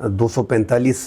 245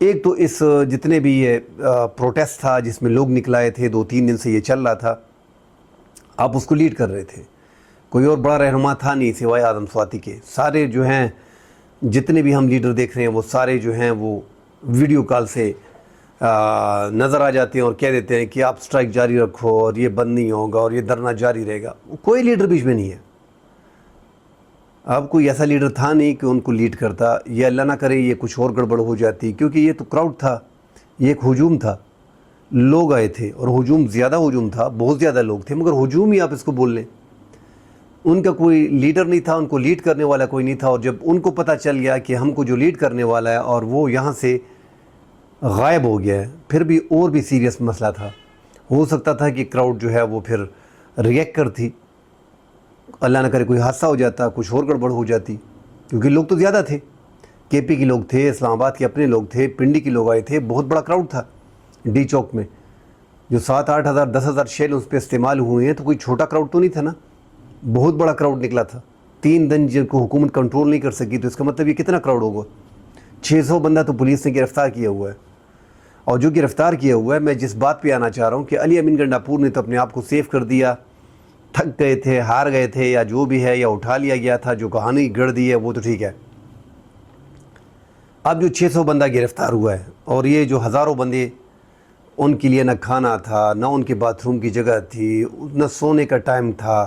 ایک تو اس جتنے بھی یہ پروٹیسٹ تھا جس میں لوگ نکلائے تھے 2-3 دن سے یہ چل رہا تھا، آپ اس کو لیڈ کر رہے تھے، کوئی اور بڑا رہنما تھا نہیں سوائے آدم سواتی کے۔ سارے جو ہیں جتنے بھی ہم لیڈر دیکھ رہے ہیں وہ سارے جو ہیں وہ ویڈیو کال سے نظر آ جاتے ہیں اور کہہ دیتے ہیں کہ آپ سٹرائک جاری رکھو اور یہ بند نہیں ہوگا اور یہ دھرنا جاری رہے گا۔ کوئی لیڈر بیچ میں نہیں ہے، اب کوئی ایسا لیڈر تھا نہیں کہ ان کو لیڈ کرتا۔ یہ اللہ نہ کرے یہ کچھ اور گڑبڑ ہو جاتی، کیونکہ یہ تو کراؤڈ تھا، یہ ایک ہجوم تھا، لوگ آئے تھے اور ہجوم زیادہ ہجوم تھا، بہت زیادہ لوگ تھے، مگر ہجوم ہی آپ اس کو بول لیں۔ ان کا کوئی لیڈر نہیں تھا، ان کو لیڈ کرنے والا کوئی نہیں تھا، اور جب ان کو پتہ چل گیا کہ ہم کو جو لیڈ کرنے والا ہے اور وہ یہاں سے غائب ہو گیا ہے، پھر بھی اور بھی سیریس مسئلہ تھا۔ ہو سکتا تھا کہ کراؤڈ جو ہے وہ پھر ریئیکٹ کرتی، اللہ نہ کرے کوئی حادثہ ہو جاتا، کچھ اور گڑبڑ ہو جاتی، کیونکہ لوگ تو زیادہ تھے، کے پی کے لوگ تھے، اسلام آباد کے اپنے لوگ تھے، پنڈی کے لوگ آئے تھے، بہت بڑا کراؤڈ تھا ڈی چوک میں، جو 7-8 ہزار 10 ہزار شیل اس پہ استعمال ہوئے ہیں، تو کوئی چھوٹا کراؤڈ تو نہیں تھا نا، بہت بڑا کراؤڈ نکلا تھا۔ 3 دن جن کو حکومت کنٹرول نہیں کر سکی، تو اس کا مطلب یہ کتنا کراؤڈ ہوگا؟ 600 بندہ تو پولیس نے گرفتار کیا ہوا ہے، اور جو گرفتار کیا ہوا ہے، میں جس بات پہ آنا چاہ رہا ہوں کہ علی امین گنڈاپور نے تو اپنے آپ کو سیف کر دیا، تھک گئے تھے، ہار گئے تھے، یا جو بھی ہے، یا اٹھا لیا گیا تھا، جو کہانی گڑ دی ہے وہ تو ٹھیک ہے۔ اب جو 600 بندہ گرفتار ہوا ہے، اور یہ جو ہزاروں بندے، ان کے لیے نہ کھانا تھا، نہ ان کے باتھ روم کی جگہ تھی، نہ سونے کا ٹائم تھا،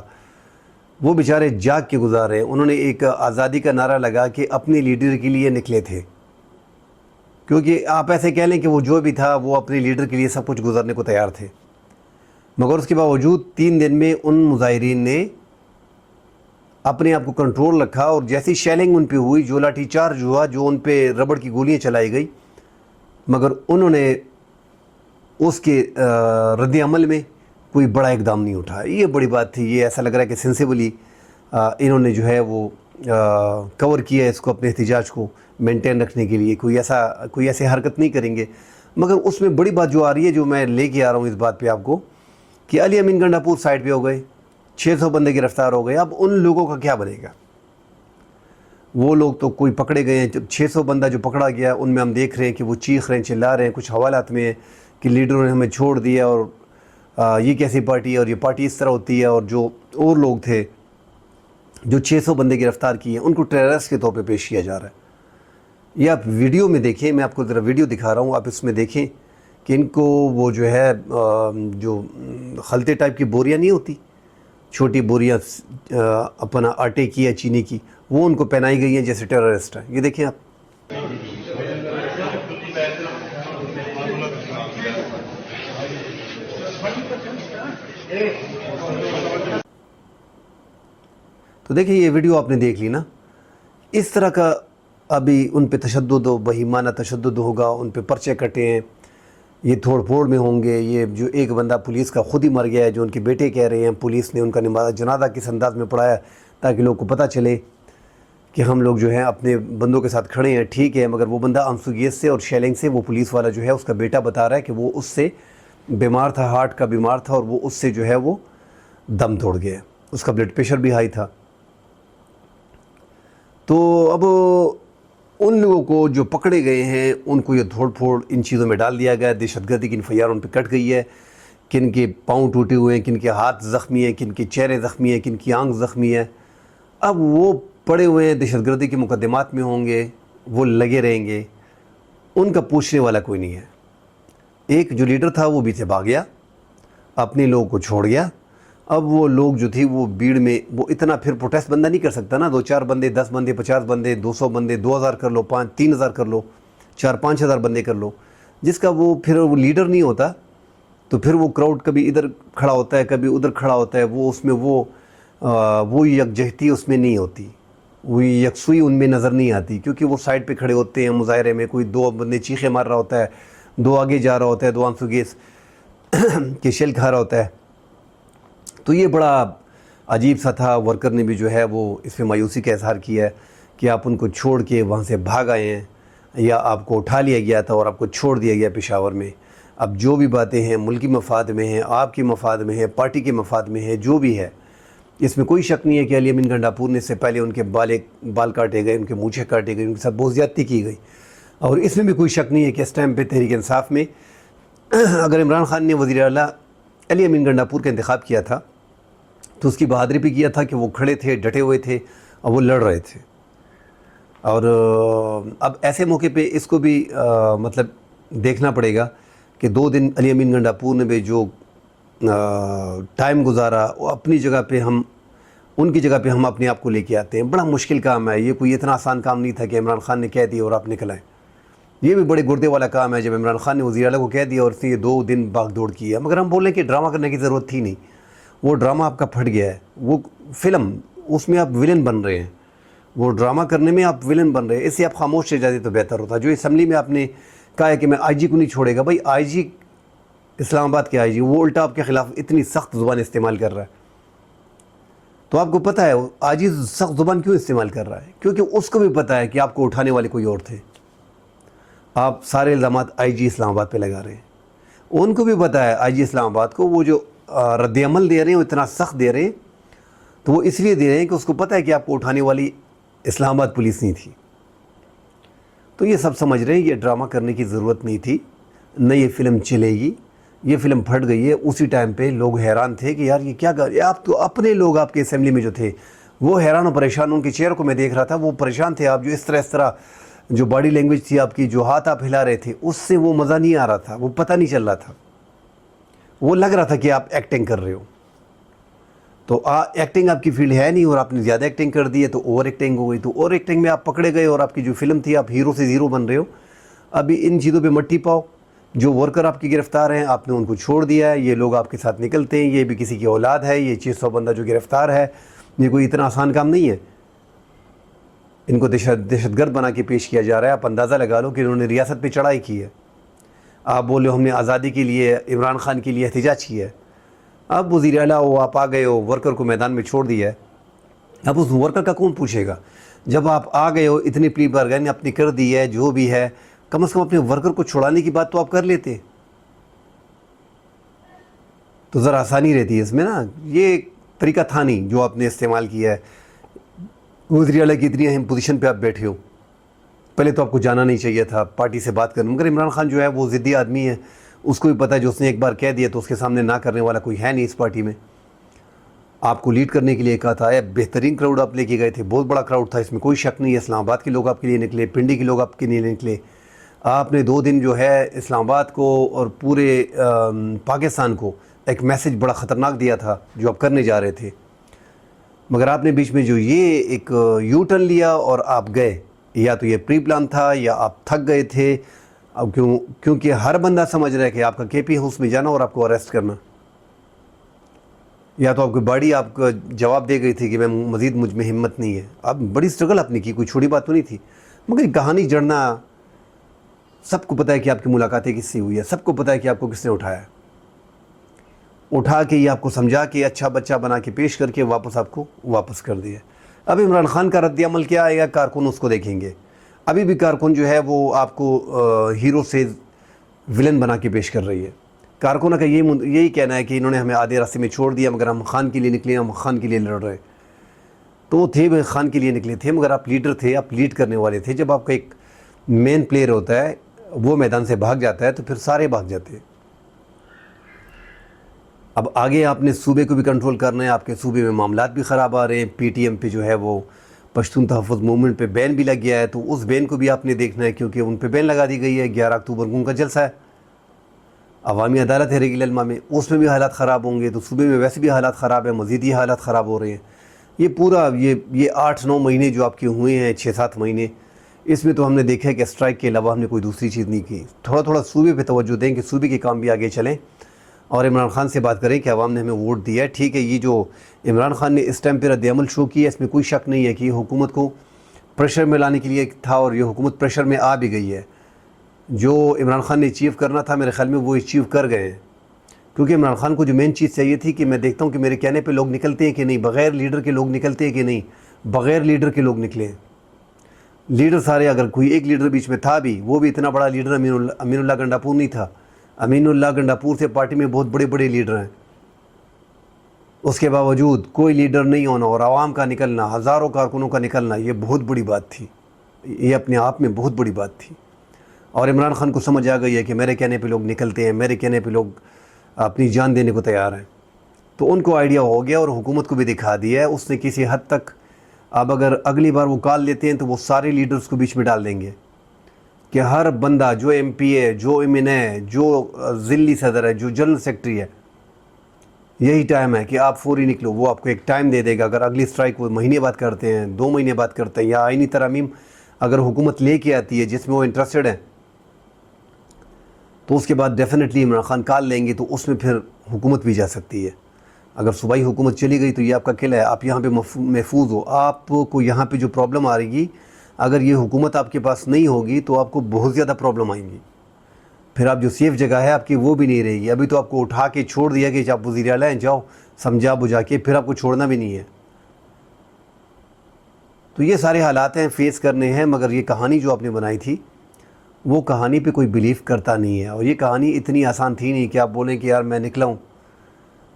وہ بیچارے جاگ کے گزارے۔ انہوں نے ایک آزادی کا نعرہ لگا کہ اپنے لیڈر کے لیے نکلے تھے، کیونکہ آپ ایسے کہہ لیں کہ وہ جو بھی تھا وہ اپنے لیڈر کے لیے سب کچھ گزارنے کو تیار تھے، مگر اس کے باوجود 3 دن میں ان مظاہرین نے اپنے آپ کو کنٹرول رکھا، اور جیسی شیلنگ ان پہ ہوئی، جو لاٹھی چارج ہوا، جو ان پہ ربڑ کی گولیاں چلائی گئی، مگر انہوں نے اس کے رد عمل میں کوئی بڑا اقدام نہیں اٹھا۔ یہ بڑی بات تھی، یہ ایسا لگ رہا ہے کہ سینسیبلی انہوں نے جو ہے وہ کور کیا اس کو، اپنے احتجاج کو مینٹین رکھنے کے لیے، کوئی ایسے حرکت نہیں کریں گے۔ مگر اس میں بڑی بات جو آ رہی ہے، جو میں لے کے آ رہا ہوں اس بات پہ آپ کو، کہ علی امین گنڈاپور سائڈ پہ ہو گئے، 600 بندے گرفتار ہو گئے، اب ان لوگوں کا کیا بنے گا؟ وہ لوگ تو کوئی پکڑے گئے ہیں، جب 600 بندہ جو پکڑا گیا، ان میں ہم دیکھ رہے ہیں کہ وہ چیخ رہے ہیں، چلا رہے ہیں، کچھ حوالات میں ہے کہ لیڈروں نے ہمیں چھوڑ دیا، اور یہ کیسی پارٹی ہے، اور یہ پارٹی اس طرح ہوتی ہے، اور جو اور لوگ تھے جو 600 بندے گرفتار کیے ہیں ان کو ٹیررسٹ کے طور پہ پیش کیا جا رہا ہے۔ یہ آپ ویڈیو میں دیکھیں، میں آپ کو ذرا ویڈیو دکھا رہا ہوں، آپ اس میں دیکھیں کہ ان کو وہ جو ہے جو خلطے ٹائپ کی بوریاں نہیں ہوتی، چھوٹی بوریاں اپنا آٹے کی یا چینی کی، وہ ان کو پہنائی گئی ہیں جیسے ٹیررسٹ ہیں۔ یہ دیکھیں آپ، تو دیکھیں یہ ویڈیو آپ نے دیکھ لی نا، اس طرح کا ابھی ان پہ تشدد و بہیمانہ تشدد ہوگا، ان پہ پرچے کٹے ہیں، یہ تھوڑ پھوڑ میں ہوں گے۔ یہ جو ایک بندہ پولیس کا خود ہی مر گیا ہے، جو ان کے بیٹے کہہ رہے ہیں پولیس نے ان کا جنازہ کس انداز میں پڑھایا تاکہ لوگ کو پتہ چلے کہ ہم لوگ جو ہیں اپنے بندوں کے ساتھ کھڑے ہیں، ٹھیک ہے، مگر وہ بندہ آنسوگیس سے اور شیلنگ سے، وہ پولیس والا جو ہے اس کا بیٹا بتا رہا ہے کہ وہ اس سے بیمار تھا، ہارٹ کا بیمار تھا، اور وہ اس سے جو ہے وہ دم توڑ گیا، اس کا بلڈ پریشر بھی ہائی تھا۔ تو اب ان لوگوں کو جو پکڑے گئے ہیں ان کو یہ دھوڑ پھوڑ ان چیزوں میں ڈال دیا گیا، دہشت گردی کی انفجار ان پہ کٹ گئی ہے، کن کے پاؤں ٹوٹے ہوئے ہیں، کن کے ہاتھ زخمی ہیں، کن کے چہرے زخمی ہیں، کن کی آنکھ زخمی ہے۔ اب وہ پڑے ہوئے ہیں، دہشت گردی کے مقدمات میں ہوں گے، وہ لگے رہیں گے، ان کا پوچھنے والا کوئی نہیں ہے۔ ایک جو لیڈر تھا وہ بھی سے بھاگ گیا، اپنے لوگوں کو چھوڑ گیا۔ اب وہ لوگ جو تھی وہ بھیڑ میں، وہ اتنا پھر پروٹیسٹ بندہ نہیں کر سکتا نا، 2-4 بندے، 10 بندے، 50 بندے، 200 بندے، 2000 کر لو، 3,000 کر لو، 4-5 ہزار بندے کر لو، جس کا وہ پھر وہ لیڈر نہیں ہوتا، تو پھر وہ کراؤڈ کبھی ادھر کھڑا ہوتا ہے، کبھی ادھر کھڑا ہوتا ہے، وہ اس میں وہ یکجہتی اس میں نہیں ہوتی، وہ یکسوئی ان میں نظر نہیں آتی، کیونکہ وہ سائڈ پہ کھڑے ہوتے ہیں مظاہرے میں، کوئی 2 بندے چیخے مار رہا ہوتا ہے، 2 آگے جا رہا ہوتا ہے، 2 آنسو گیس کے شیل کھا رہا ہوتا ہے۔ تو یہ بڑا عجیب سا تھا، ورکر نے بھی جو ہے وہ اس میں مایوسی کا اظہار کیا ہے کہ آپ ان کو چھوڑ کے وہاں سے بھاگ آئے ہیں، یا آپ کو اٹھا لیا گیا تھا اور آپ کو چھوڑ دیا گیا پشاور میں۔ اب جو بھی باتیں ہیں ملکی مفاد میں ہیں، آپ کے مفاد میں ہے، پارٹی کے مفاد میں ہے، جو بھی ہے، اس میں کوئی شک نہیں ہے کہ علی امین گنڈاپور نے سے پہلے ان کے بال کاٹے گئے، ان کے مونچھیں کاٹے گئے، ان کے ساتھ بہت زیادتی کی گئی، اور اس میں بھی کوئی شک نہیں ہے کہ اس ٹائم پہ تحریک انصاف میں اگر عمران خان نے وزیر اعلیٰ علی امین گنڈاپور کا انتخاب کیا تھا تو اس کی بہادری بھی کیا تھا کہ وہ کھڑے تھے، ڈٹے ہوئے تھے اور وہ لڑ رہے تھے. اور اب ایسے موقع پہ اس کو بھی مطلب دیکھنا پڑے گا کہ 2 دن علی امین گنڈاپور نے بھی جو ٹائم گزارا، وہ اپنی جگہ پہ ان کی جگہ پہ ہم اپنے آپ کو لے کے آتے ہیں. بڑا مشکل کام ہے یہ، کوئی اتنا آسان کام نہیں تھا کہ عمران خان نے کہہ دیا اور آپ نکل آئیں. یہ بھی بڑے گردے والا کام ہے جب عمران خان نے وزیر اعلیٰ کو کہہ دیا اور اس نے یہ 2 دن بھاگ دوڑ کی ہے. مگر ہم بولیں کہ ڈرامہ کرنے کی ضرورت تھی نہیں، وہ ڈرامہ آپ کا پھٹ گیا ہے. وہ فلم، اس میں آپ ویلن بن رہے ہیں، وہ ڈرامہ کرنے میں آپ ویلن بن رہے ہیں. اس سے آپ خاموش رہ جاتے تو بہتر ہوتا. جو اسمبلی میں آپ نے کہا ہے کہ میں آئی جی کو نہیں چھوڑے گا، بھائی آئی جی اسلام آباد کے آئی جی وہ الٹا آپ کے خلاف اتنی سخت زبان استعمال کر رہا ہے. تو آپ کو پتہ ہے آئی جی سخت زبان کیوں استعمال کر رہا ہے؟ کیونکہ اس کو بھی پتہ ہے کہ آپ کو اٹھانے والے کوئی اور تھے. آپ سارے الزامات آئی جی اسلام آباد پہ لگا رہے ہیں. ان کو بھی پتہ ہے آئی جی اسلام آباد کو وہ جو رد عمل دے رہے ہیں وہ اتنا سخت دے رہے ہیں، تو وہ اس لیے دے رہے ہیں کہ اس کو پتہ ہے کہ آپ کو اٹھانے والی اسلام آباد پولیس نہیں تھی. تو یہ سب سمجھ رہے ہیں یہ ڈرامہ کرنے کی ضرورت نہیں تھی، نہ یہ فلم چلے گی. یہ فلم پھٹ گئی ہے. اسی ٹائم پہ لوگ حیران تھے کہ یار یہ کیا کر، آپ تو اپنے لوگ آپ کے اسمبلی میں جو تھے وہ حیران و پریشان. ان کے چہروں کو میں دیکھ رہا تھا، وہ پریشان تھے. آپ جو اس طرح جو باڈی لینگویج تھی آپ کی، جو ہاتھ آپ ہلا رہے تھے، اس سے وہ مزہ نہیں آ رہا تھا، وہ پتہ نہیں چل رہا تھا. وہ لگ رہا تھا کہ آپ ایکٹنگ کر رہے ہو. تو ایکٹنگ آپ کی فیلڈ ہے نہیں اور آپ نے زیادہ ایکٹنگ کر دی ہے تو اوور ایکٹنگ ہو گئی. تو اوور ایکٹنگ میں آپ پکڑے گئے اور آپ کی جو فلم تھی آپ ہیرو سے زیرو بن رہے ہو. ابھی ان چیزوں پہ مٹی پاؤ. جو ورکر آپ کی گرفتار ہیں آپ نے ان کو چھوڑ دیا ہے. یہ لوگ آپ کے ساتھ نکلتے ہیں، یہ بھی کسی کی اولاد ہے. یہ 600 بندہ جو گرفتار ہے یہ کوئی اتنا آسان کام نہیں ہے. ان کو دہشت گرد بنا کے پیش کیا جا رہا ہے. آپ اندازہ لگا لو کہ انہوں نے ریاست پہ چڑھائی کی ہے. آپ بولے ہم نے آزادی کے لیے، عمران خان کے لیے احتجاج کیا ہے. اب وزیر اعلیٰ ہو، آپ آ گئے ہو، ورکر کو میدان میں چھوڑ دیا ہے. اب اس ورکر کا کون پوچھے گا؟ جب آپ آ گئے ہو، اتنی پلی بارگیننگ اپنی کر دی ہے، جو بھی ہے، کم از کم اپنے ورکر کو چھڑانے کی بات تو آپ کر لیتے تو ذرا آسانی رہتی ہے اس میں نا. یہ طریقہ تھا نہیں جو آپ نے استعمال کیا ہے. وزیر اعلیٰ کی اتنی اہم پوزیشن پہ آپ بیٹھے ہو، پہلے تو آپ کو جانا نہیں چاہیے تھا، پارٹی سے بات کرنا. مگر عمران خان جو ہے وہ ضدی آدمی ہے، اس کو بھی پتہ ہے جو اس نے ایک بار کہہ دیا تو اس کے سامنے نہ کرنے والا کوئی ہے نہیں اس پارٹی میں. آپ کو لیڈ کرنے کے لیے کہا تھا. بہترین کراؤڈ آپ لے کے گئے تھے، بہت بڑا کراؤڈ تھا، اس میں کوئی شک نہیں ہے. اسلام آباد کے لوگ آپ کے لیے نکلے، پنڈی کے لوگ آپ کے لیے نکلے. آپ نے 2 دن جو ہے اسلام آباد کو اور پورے پاکستان کو ایک میسج بڑا خطرناک دیا تھا جو آپ کرنے جا رہے تھے. مگر آپ نے بیچ میں جو یہ ایک یو ٹرن لیا اور آپ گئے، یا تو یہ پری پلان تھا یا آپ تھک گئے تھے. اب کیونکہ ہر بندہ سمجھ رہا ہے کہ آپ کا کے پی ہاؤس میں جانا اور آپ کو اریسٹ کرنا، یا تو آپ کی باڈی آپ کو جواب دے گئی تھی کہ میں مزید مجھ میں ہمت نہیں ہے. اب بڑی اسٹرگل آپ نے کی، کوئی چھوٹی بات تو نہیں تھی. مگر کہانی جڑنا، سب کو پتہ ہے کہ آپ کی ملاقاتیں کس سے ہوئی ہے، سب کو پتہ ہے کہ آپ کو کس نے اٹھایا. اٹھا کے یہ آپ کو سمجھا کے اچھا بچہ بنا کے پیش کر کے واپس آپ کو واپس کر دیا. اب عمران خان کا رد عمل کیا آئے گا، کارکن اس کو دیکھیں گے. ابھی بھی کارکن جو ہے وہ آپ کو ہیرو سے ولن بنا کے پیش کر رہی ہے. کارکنوں کا یہی کہنا ہے کہ انہوں نے ہمیں آدھے راستے میں چھوڑ دیا، مگر ہم خان کے لیے نکلے، ہم خان کے لیے لڑ رہے. تو وہ تھے خان کے لیے نکلے تھے، مگر آپ لیڈر تھے، آپ لیڈ کرنے والے تھے. جب آپ کا ایک مین پلیئر ہوتا ہے وہ میدان سے بھاگ جاتا ہے تو پھر سارے بھاگ جاتے ہیں. اب آگے آپ نے صوبے کو بھی کنٹرول کرنا ہے. آپ کے صوبے میں معاملات بھی خراب آ رہے ہیں. پی ٹی ایم پہ جو ہے وہ پشتون تحفظ موومنٹ پہ بین بھی لگ گیا ہے، تو اس بین کو بھی آپ نے دیکھنا ہے کیونکہ ان پہ بین لگا دی گئی ہے. 11 اکتوبر کو ان کا جلسہ ہے، عوامی عدالت ہے ریگی علما میں، اس میں بھی حالات خراب ہوں گے. تو صوبے میں ویسے بھی حالات خراب ہیں، مزید یہ حالات خراب ہو رہے ہیں. یہ پورا یہ 8-9 مہینے جو آپ کے ہوئے ہیں، 6-7 مہینے، اس میں تو ہم نے دیکھا ہے کہ اسٹرائک کے علاوہ ہم نے کوئی دوسری چیز نہیں کی. تھوڑا صوبے پہ توجہ دیں کہ صوبے کے کام بھی آگے چلیں اور عمران خان سے بات کریں کہ عوام نے ہمیں ووٹ دیا ہے. ٹھیک ہے، یہ جو عمران خان نے اس ٹائم پہ رد عمل شو کیا ہے اس میں کوئی شک نہیں ہے کہ یہ حکومت کو پریشر میں لانے کے لیے تھا، اور یہ حکومت پریشر میں آ بھی گئی ہے. جو عمران خان نے اچیو کرنا تھا میرے خیال میں وہ اچیو کر گئے ہیں. کیونکہ عمران خان کو جو مین چیز چاہیے تھی کہ میں دیکھتا ہوں کہ میرے کہنے پہ لوگ نکلتے ہیں کہ نہیں، بغیر لیڈر کے لوگ نکلتے ہیں کہ نہیں. بغیر لیڈر کے لوگ نکلے ہیں. لیڈر سارے، اگر کوئی ایک لیڈر بیچ میں تھا بھی، وہ بھی اتنا بڑا لیڈر امین اللہ گنڈاپور نہیں تھا. امین اللہ گنڈاپور سے پارٹی میں بہت بڑے بڑے لیڈر ہیں. اس کے باوجود کوئی لیڈر نہیں ہونا اور عوام کا نکلنا، ہزاروں کارکنوں کا نکلنا، یہ بہت بڑی بات تھی. یہ اپنے آپ میں بہت بڑی بات تھی. اور عمران خان کو سمجھ آ گئی ہے کہ میرے کہنے پہ لوگ نکلتے ہیں، میرے کہنے پہ لوگ اپنی جان دینے کو تیار ہیں، تو ان کو آئیڈیا ہو گیا اور حکومت کو بھی دکھا دیا ہے۔ اس نے کسی حد تک، اب اگر اگلی بار وہ کال لیتے ہیں تو وہ سارے لیڈرز کو بیچ میں ڈال دیں گے کہ ہر بندہ جو ایم پی ہے، جو ایم این ہے، جو ضلعی صدر ہے، جو جنرل سیکرٹری ہے، یہی ٹائم ہے کہ آپ فوری نکلو۔ وہ آپ کو ایک ٹائم دے دے گا، اگر اگلی اسٹرائک وہ مہینے بعد کرتے ہیں، 2 مہینے بعد کرتے ہیں، یا آئینی ترامیم اگر حکومت لے کے آتی ہے جس میں وہ انٹرسٹڈ ہیں، تو اس کے بعد ڈیفینیٹلی عمران خان کال لیں گے، تو اس میں پھر حکومت بھی جا سکتی ہے۔ اگر صوبائی حکومت چلی گئی تو یہ آپ کا قلعہ ہے، آپ یہاں پہ محفوظ ہو۔ آپ کو یہاں پہ جو پرابلم آ رہی گی، اگر یہ حکومت آپ کے پاس نہیں ہوگی تو آپ کو بہت زیادہ پرابلم آئیں گی، پھر آپ جو سیف جگہ ہے آپ کی وہ بھی نہیں رہے گی۔ ابھی تو آپ کو اٹھا کے چھوڑ دیا کہ آپ وزیر اعلیٰ ہیں، جاؤ سمجھا بجھا کے، پھر آپ کو چھوڑنا بھی نہیں ہے۔ تو یہ سارے حالات ہیں، فیس کرنے ہیں، مگر یہ کہانی جو آپ نے بنائی تھی وہ کہانی پہ کوئی بلیف کرتا نہیں ہے، اور یہ کہانی اتنی آسان تھی نہیں کہ آپ بولیں کہ یار میں نکلا ہوں،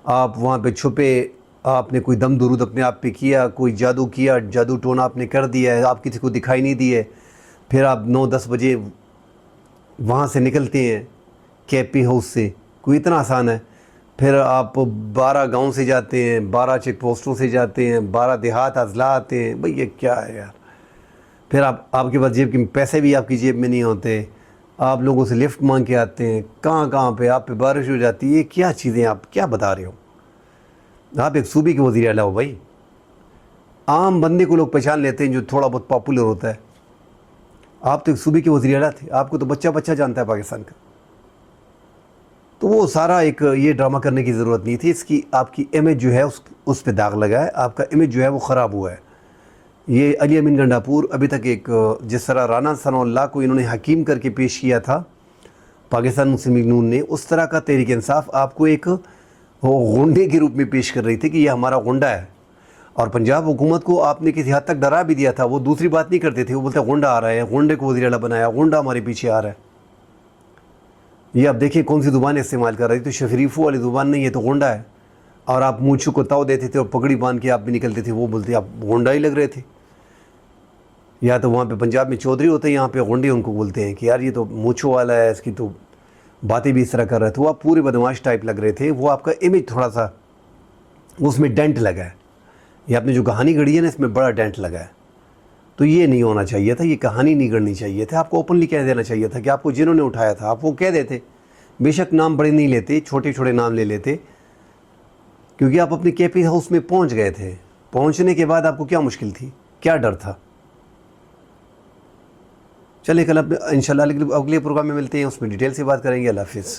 آپ وہاں پہ چھپے، آپ نے کوئی دم درود اپنے آپ پہ کیا، کوئی جادو کیا، جادو ٹونا آپ نے کر دیا ہے، آپ کسی کو دکھائی نہیں دیے، پھر آپ 9-10 بجے وہاں سے نکلتے ہیں کے پی ہاؤس سے، کوئی اتنا آسان ہے؟ پھر آپ 12 گاؤں سے جاتے ہیں، 12 چیک پوسٹوں سے جاتے ہیں، 12 دیہات اضلاع آتے ہیں، بھئی یہ کیا ہے یار؟ پھر آپ کے پاس جیب کے پیسے بھی آپ کی جیب میں نہیں ہوتے، آپ لوگوں سے لفٹ مانگ کے آتے ہیں، کہاں پہ آپ پہ بارش ہو جاتی ہے۔ یہ کیا چیزیں آپ کیا بتا رہے ہو؟ آپ ایک صوبے کے وزیر اعلیٰ ہو بھائی، عام بندے کو لوگ پہچان لیتے ہیں جو تھوڑا بہت پاپولر ہوتا ہے، آپ تو ایک صوبے کے وزیر اعلیٰ تھے، آپ کو تو بچہ جانتا ہے پاکستان کا۔ تو وہ سارا ایک یہ ڈرامہ کرنے کی ضرورت نہیں تھی، اس کی آپ کی امیج جو ہے اس پہ داغ لگا ہے، آپ کا امیج جو ہے وہ خراب ہوا ہے۔ یہ علی امین گنڈاپور ابھی تک ایک، جس طرح رانا ثناء اللہ کو انہوں نے حکیم کر کے پیش کیا تھا پاکستان مسلم لیگ نون نے، اس طرح کا تحریک انصاف آپ کو ایک غنڈے کے روپ میں پیش کر رہی تھی کہ یہ ہمارا غنڈہ ہے۔ اور پنجاب حکومت کو آپ نے کسی حد تک ڈرا بھی دیا تھا، وہ دوسری بات نہیں کرتے تھے، وہ بولتے غنڈہ آ رہا ہے، غنڈے کو وزیر اعلیٰ بنایا، غنڈہ ہمارے پیچھے آ رہا ہے۔ یہ آپ دیکھیں کون سی زبان استعمال کر رہی تھی، تو شفریفو والی زبان نہیں ہے تو غنڈہ ہے۔ اور آپ مونچھو کو تاؤ دیتے تھے اور پگڑی باندھ کے آپ بھی نکلتے تھے، وہ بولتے آپ غنڈہ ہی لگ رہے تھے۔ یا تو وہاں پہ پنجاب میں چودھری ہوتے ہیں، یہاں پہ غنڈے ان کو بولتے ہیں کہ یار یہ تو مونچھو والا ہے، اس کی تو باتیں بھی اس طرح کر رہے تھے، وہ آپ پورے بدماش ٹائپ لگ رہے تھے، وہ آپ کا امیج تھوڑا سا اس میں ڈینٹ لگا ہے۔ یہ آپ نے جو کہانی گھڑی ہے نا، اس میں بڑا ڈینٹ لگا ہے۔ تو یہ نہیں ہونا چاہیے تھا، یہ کہانی نہیں گڑنی چاہیے تھا، آپ کو اوپنلی کہہ دینا چاہیے تھا کہ آپ کو جنہوں نے اٹھایا تھا آپ وہ کہہ دیتے، بے شک نام بڑے نہیں لیتے، چھوٹے چھوٹے نام لے لیتے، کیونکہ آپ اپنے کے پی ہاؤس میں پہنچ گئے تھے۔ پہنچنے کے بعد آپ کو کیا مشکل تھی، کیا ڈر تھا؟ چلے کل انشاءاللہ اگلے پروگرام میں ملتے ہیں، اس میں ڈیٹیل سے بات کریں گے۔ اللہ حافظ۔